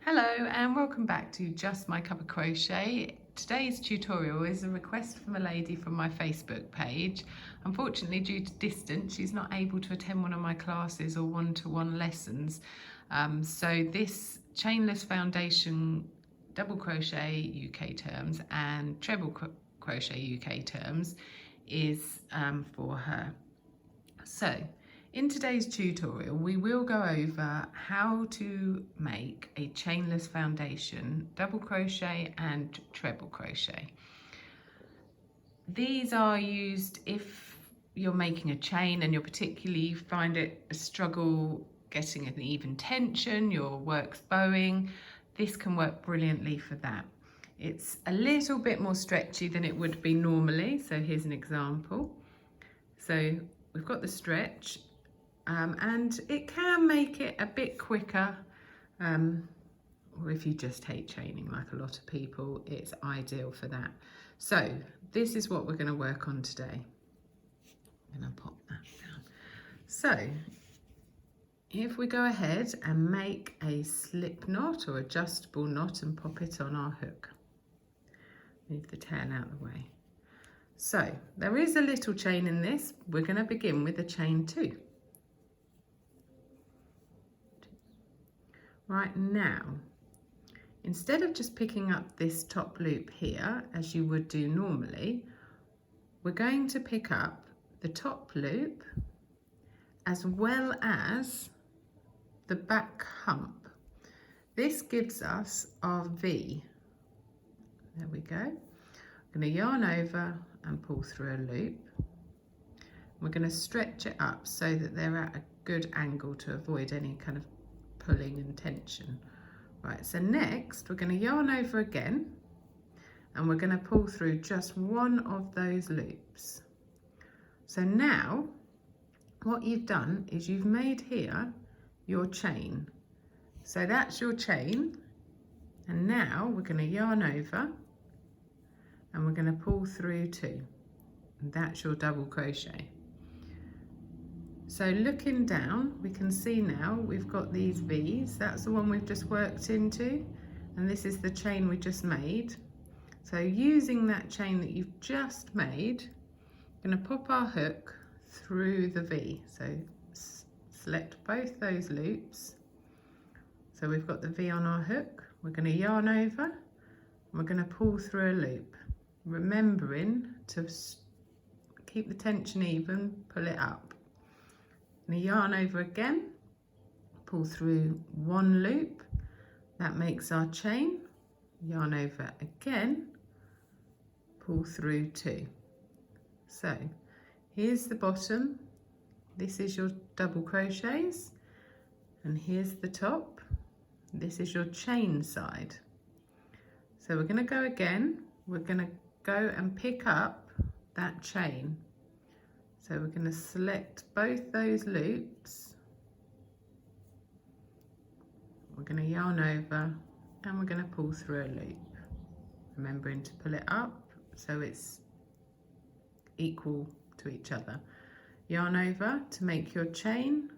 Hello and welcome back to Just My Cup of Crochet. Today's tutorial is a request from a lady from my Facebook page. Unfortunately, due to distance, she's not able to attend one of my classes or one-to-one lessons. So this Chainless Foundation double crochet UK terms and treble crochet UK terms is for her. So in today's tutorial, we will go over how to make a chainless foundation, double crochet and treble crochet. These are used if you're making a chain and you particularly find it a struggle getting an even tension, your work's bowing. This can work brilliantly for that. It's a little bit more stretchy than it would be normally. So here's an example. So we've got the stretch. And it can make it a bit quicker, or if you just hate chaining like a lot of people, it's ideal for that. So this is what we're going to work on today. I'm going to pop that down. So if we go ahead and make a slip knot or adjustable knot and pop it on our hook, move the tail out of the way. So there is a little chain in this. We're going to begin with a chain 2. Right now, instead of just picking up this top loop here, as you would do normally, we're going to pick up the top loop as well as the back hump. This gives us our V. There we go. I'm going to yarn over and pull through a loop. We're going to stretch it up so that they're at a good angle to avoid any kind of pulling and tension. Right, so next we're going to yarn over again and we're going to pull through just one of those loops. So now what you've done is you've made here your chain. So that's your chain, and now we're going to yarn over and we're going to pull through 2, and that's your double crochet. So looking down, we can see now we've got these V's. That's the one we've just worked into, and this is the chain we just made. So using that chain that you've just made, I'm going to pop our hook through the V. So select both those loops. So we've got the V on our hook. We're going to yarn over, and we're going to pull through a loop, remembering to keep the tension even, pull it up. And yarn over again, pull through one loop, that makes our chain, yarn over again, pull through 2. So here's the bottom, this is your double crochets, and here's the top, this is your chain side. So we're going to go again, we're going to go and pick up that chain. So we're going to select both those loops, we're going to yarn over and we're going to pull through a loop, remembering to pull it up so it's equal to each other. Yarn over to make your chain,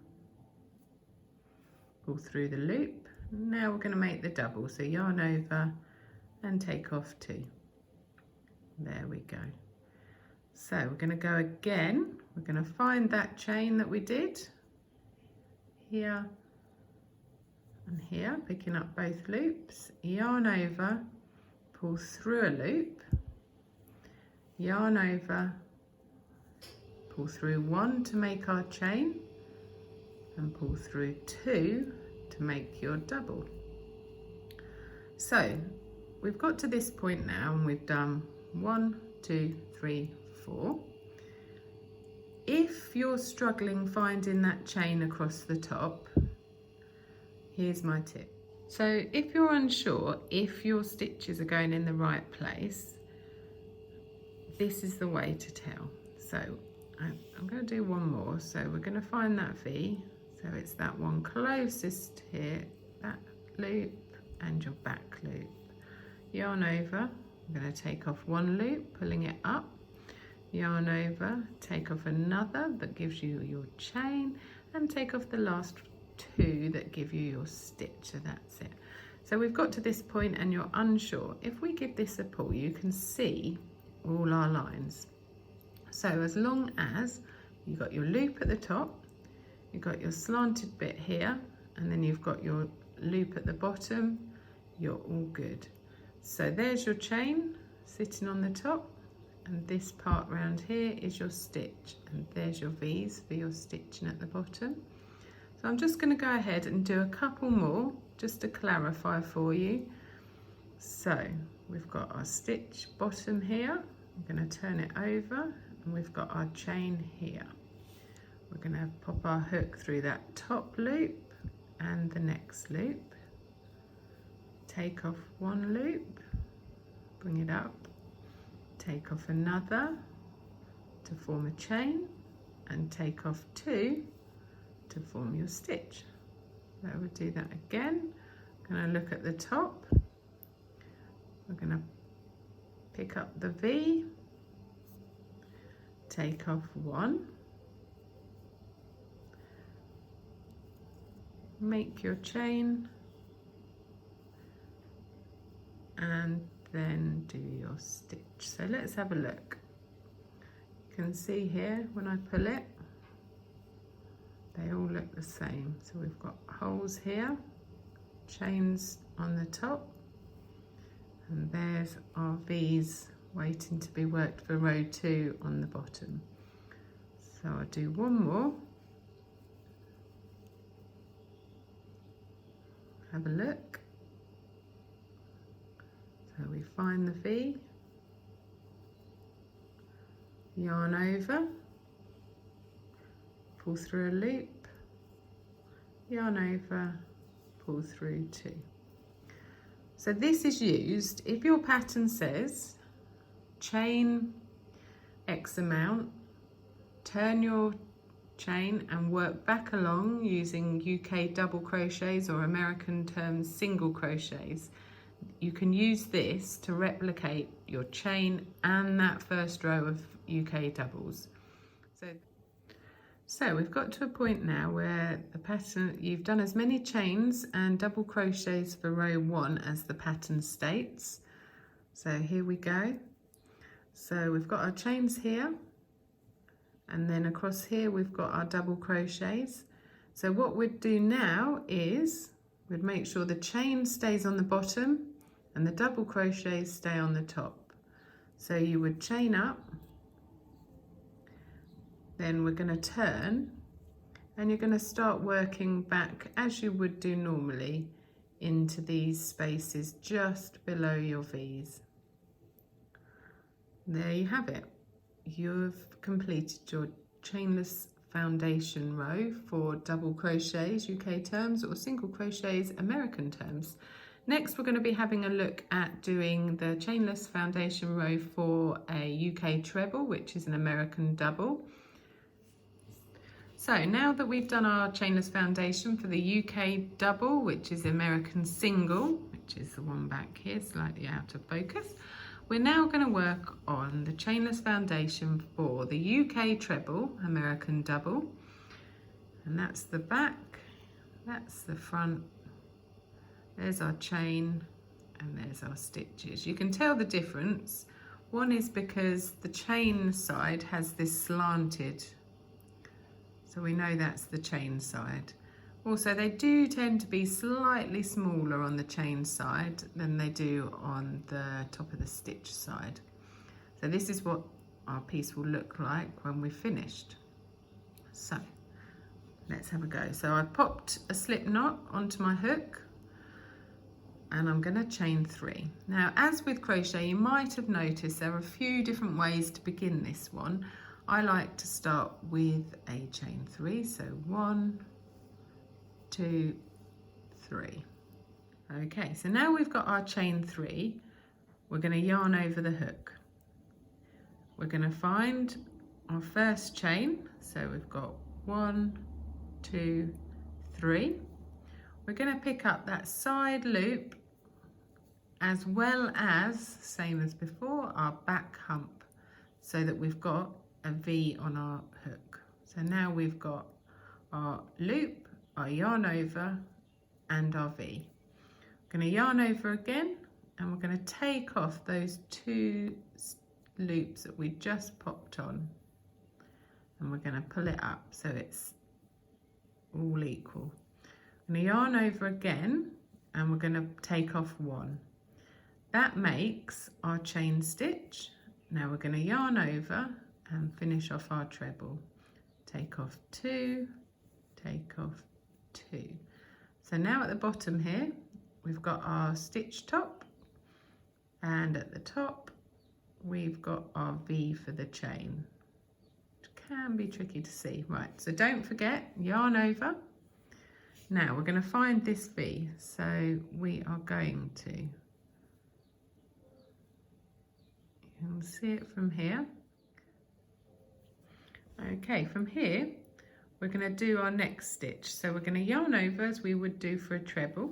pull through the loop. Now we're going to make the double, so yarn over and take off 2. There we go. So we're going to go again, we're going to find that chain that we did here and here, picking up both loops, yarn over, pull through a loop, yarn over, pull through 1 to make our chain, and pull through 2 to make your double. So we've got to this point now and we've done 1, 2, 3, 4. If you're struggling finding that chain across the top, here's my tip. So if you're unsure if your stitches are going in the right place, this is the way to tell. So I'm going to do one more. So we're going to find that V. So it's that one closest here, that loop and your back loop. Yarn over, I'm going to take off one loop, pulling it up, yarn over, take off another that gives you your chain, and take off the last 2 that give you your stitch. So that's it. So we've got to this point and you're unsure. If we give this a pull, you can see all our lines. So as long as you've got your loop at the top, you've got your slanted bit here, and then you've got your loop at the bottom, you're all good. So there's your chain sitting on the top, and this part round here is your stitch, and there's your V's for your stitching at the bottom. So I'm just going to go ahead and do a couple more just to clarify for you. So we've got our stitch bottom here, I'm going to turn it over, and we've got our chain here. We're going to pop our hook through that top loop and the next loop, take off one loop, bring it up, take off another to form a chain, and take off two to form your stitch. So we'll do that again. I'm going to look at the top, we're going to pick up the V, take off one, make your chain, and then do your stitch. So let's have a look. You can see here when I pull it, they all look the same. So we've got holes here, chains on the top, and there's our V's waiting to be worked for row 2 on the bottom. So I'll do one more. Have a look. So we find the V, yarn over, pull through a loop, yarn over, pull through 2. So this is used if your pattern says chain X amount, turn your chain and work back along using UK double crochets or American terms single crochets. You can use this to replicate your chain and that first row of UK doubles. So we've got to a point now where the pattern, you've done as many chains and double crochets for row 1 as the pattern states. So here we go. So we've got our chains here, and then across here we've got our double crochets. So what we'd do now is we'd make sure the chain stays on the bottom and the double crochets stay on the top. So you would chain up, then we're going to turn, and you're going to start working back as you would do normally into these spaces just below your V's. There you have it. You've completed your chainless foundation row for double crochets UK terms or single crochets American terms. Next we're going to be having a look at doing the chainless foundation row for a UK treble, which is an American double. So now that we've done our chainless foundation for the UK double, which is American single, which is the one back here slightly out of focus, we're now going to work on the chainless foundation for the UK treble, American double. And that's the back, that's the front, there's our chain, and there's our stitches. You can tell the difference. One is because the chain side has this slanted, so we know that's the chain side. Also, they do tend to be slightly smaller on the chain side than they do on the top of the stitch side. So this is what our piece will look like when we've finished. So let's have a go. So I popped a slip knot onto my hook, and I'm going to chain 3. Now, as with crochet, you might have noticed there are a few different ways to begin this one. I like to start with a chain 3, so 1, 2, 3. Okay, so now we've got our chain 3, we're going to yarn over the hook. We're going to find our first chain, so we've got 1, 2, 3. We're going to pick up that side loop as well as, same as before, our back hump, so that we've got a V on our hook. So now we've got our loop, our yarn over, and our V. Going to yarn over again, and we're going to take off those 2 loops that we just popped on, and we're going to pull it up so it's all equal. I'm going to yarn over again, and we're going to take off 1. That makes our chain stitch. Now we're going to yarn over and finish off our treble. Take off 2, take off 2. So now at the bottom here, we've got our stitch top, and at the top we've got our V for the chain, which can be tricky to see. Right, so don't forget, yarn over. Now we're going to find this V, so we are going to, you can see it from here. Okay, from here we're going to do our next stitch. So we're going to yarn over as we would do for a treble,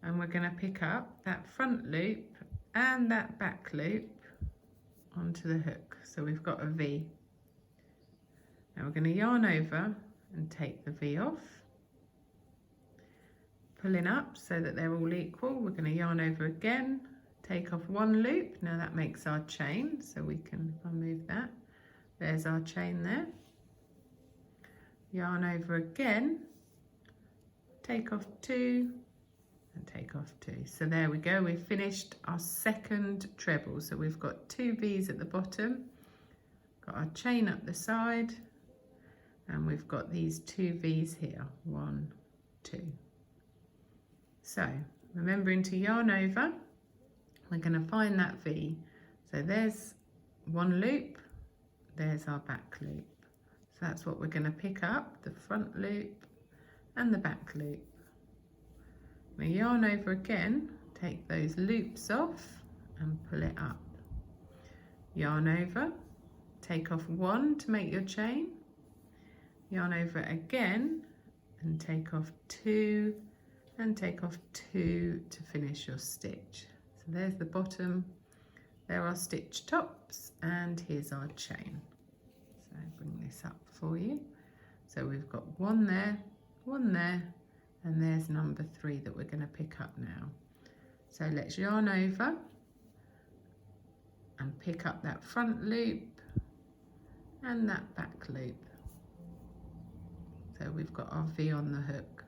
and we're going to pick up that front loop and that back loop onto the hook. So we've got a V. Now we're going to yarn over and take the V off, pulling up so that they're all equal. We're going to yarn over again, take off 1 loop. Now that makes our chain, so we can, if I move that, there's our chain there. Yarn over again, take off 2 and take off 2. So there we go, we've finished our second treble. So we've got 2 V's at the bottom, got our chain up the side, and we've got these 2 V's here, 1, 2. So remembering to yarn over, we're going to find that V. So there's 1 loop, there's our back loop. So that's what we're going to pick up, the front loop and the back loop. We yarn over again, take those loops off and pull it up. Yarn over, take off 1 to make your chain. Yarn over again and take off 2 and take off 2 to finish your stitch. So there's the bottom, there are stitch tops, and here's our chain. So bring this up for you. So we've got 1 there, 1 there, and there's number 3 that we're going to pick up now. So let's yarn over and pick up that front loop and that back loop. So we've got our V on the hook.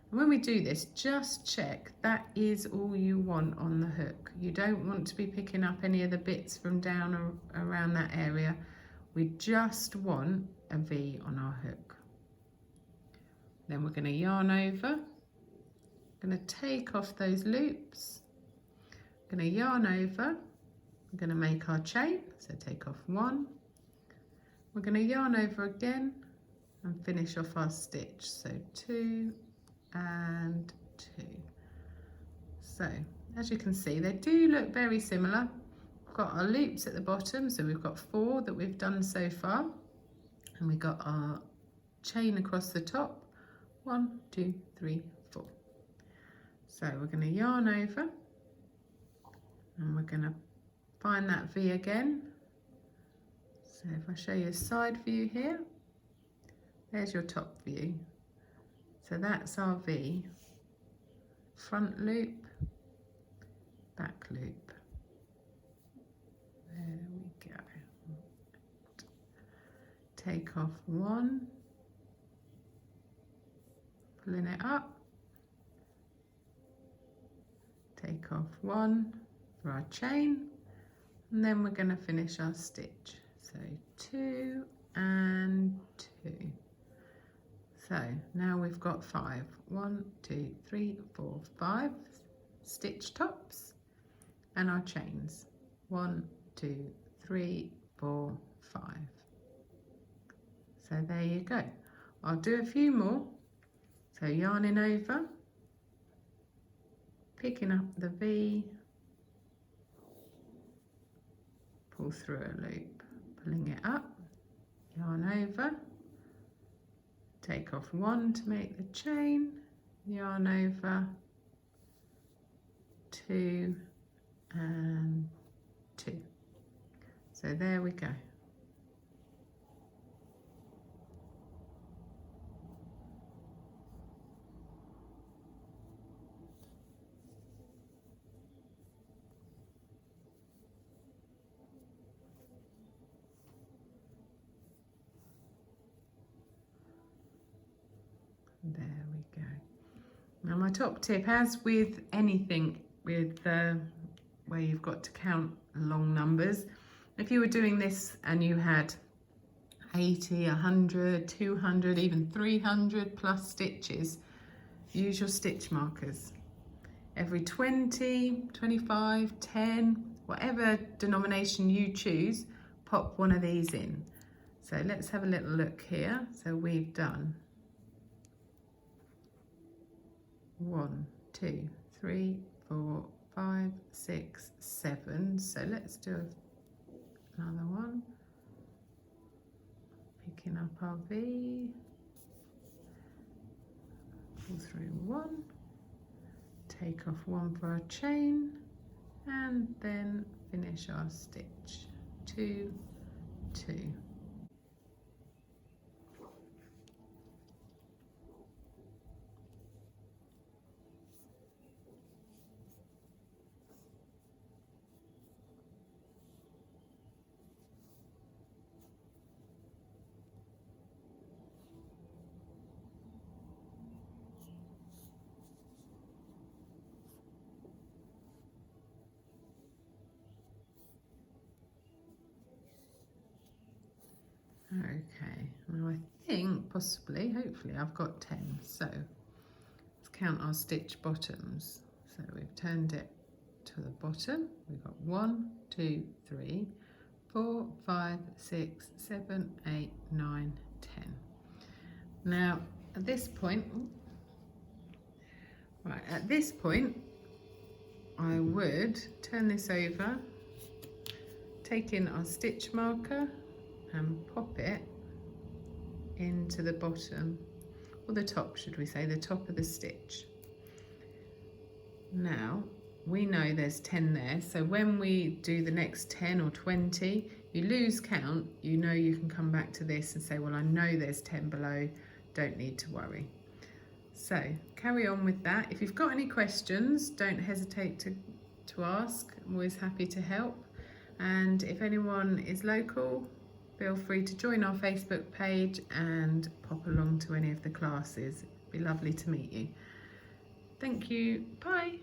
And when we do this, just check that is all you want on the hook. You don't want to be picking up any of the bits from down or around that area. We just want a V on our hook. Then we're going to yarn over, going to take off those loops, going to yarn over, we're going to make our chain, so take off 1, we're going to yarn over again and finish off our stitch, so 2 and 2. So as you can see, they do look very similar. We've got our loops at the bottom, so we've got 4 that we've done so far, and we've got our chain across the top, 1, 2, 3, 4. So we're going to yarn over and we're going to find that V again. So if I show you a side view here, there's your top view. So that's our V, front loop, back loop. There we go. Take off 1, pulling it up, take off 1 for our chain, and then we're going to finish our stitch. So 2 and 2. So now we've got 5. 1, 2, 3, 4, 5 stitch tops and our chains. 1, 2, 3, 4, 5. So there you go. I'll do a few more. So yarning over, picking up the V, pull through a loop, pulling it up, yarn over, take off 1 to make the chain, yarn over, 2 and 2. So there we go. There we go. Now my top tip, as with anything with where you've got to count long numbers, if you were doing this and you had 80, 100, 200, even 300 plus stitches, use your stitch markers. Every 20, 25, 10, whatever denomination you choose, pop one of these in. So let's have a little look here. So we've done 1, 2, 3, 4, 5, 6, 7. So let's do another one. Picking up our V, pull through 1, take off 1 for our chain, and then finish our stitch. 2, 2. Okay, now I think possibly, hopefully I've got 10. So let's count our stitch bottoms. So we've turned it to the bottom. We've got 1, 2, 3, 4, 5, 6, 7, 8, 9, 10. Now at this point, I would turn this over, take in our stitch marker and pop it into the bottom, or the top, should we say, the top of the stitch. Now we know there's 10 there, so when we do the next 10 or 20, you lose count, you know you can come back to this and say, well, I know there's 10 below, don't need to worry. So carry on with that. If you've got any questions, don't hesitate to ask. I'm always happy to help. And if anyone is local, feel free to join our Facebook page and pop along to any of the classes. It'd be lovely to meet you. Thank you. Bye.